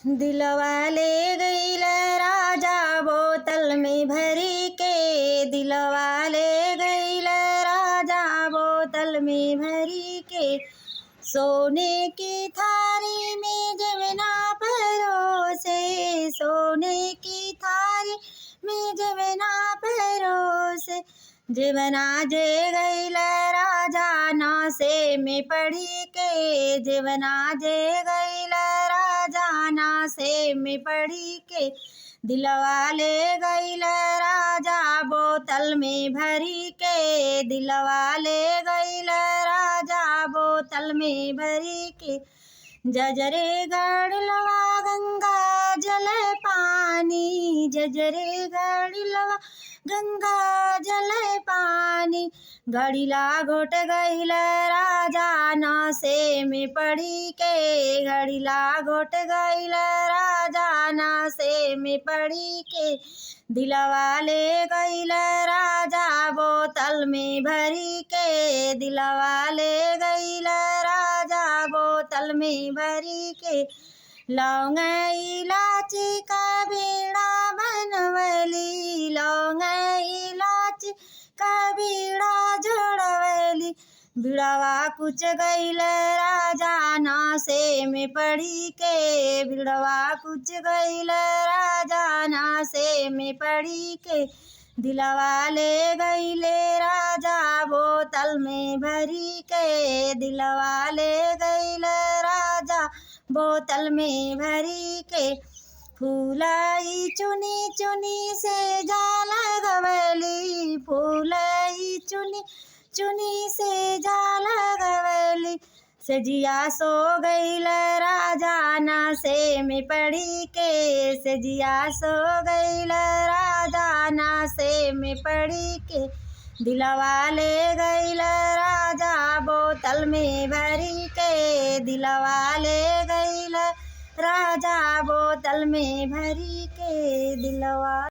दिलवा ले गईल राजा बोतल में भरी के, दिलवा ले गईल राजा बोतल में भरी के। सोने की थारी में जवना परोसे, सोने की थारी में जवना परोसे। जीवना जे गईल राजा नासे में पड़ी के, जीवना जे गईल राजा नासे में पड़ी के। दिलवा ले गईल राजा बोतल में भरी के, दिलवा ले गईल राजा बोतल में भरी के। जजरे गढ़लवा गंगा जल पानी, जजरे गढ़लवा गंगा जल पानी। घड़ीला घोट गईल राजा नासे में पड़ी के, घड़ीला घोट गईल राजा नासे में पड़ी के। दिलवा ले गईल राजा बोतल में भरी के, दिलवा ले गईल राजा बोतल में भरी के। लौंग इलाची का बीड़ा बनवली, लौंग इलाची का बीड़ा जोड़वली। बिड़वा कुछ गईल राजा नासे में पड़ी के, बिड़वा कुछ गईल राजा नासे में पड़ी के। दिलवा ले गईले राजा बोतल में भरी के, दिलवा ले गईल राजा बोतल में भरी के। फूलाई चुनी चुनी से जाल गवली, फूलाई चुनी चुनी से जाल गवली। सजिया सो गईल राजा नासे में पड़ी के, सजिया सो गईल राजा नासे में पड़ी के। दिलवा ले गईल राजा बोतल में भरी के, दिलवा ले गईल राजा बोतल में भरी के। दिलवा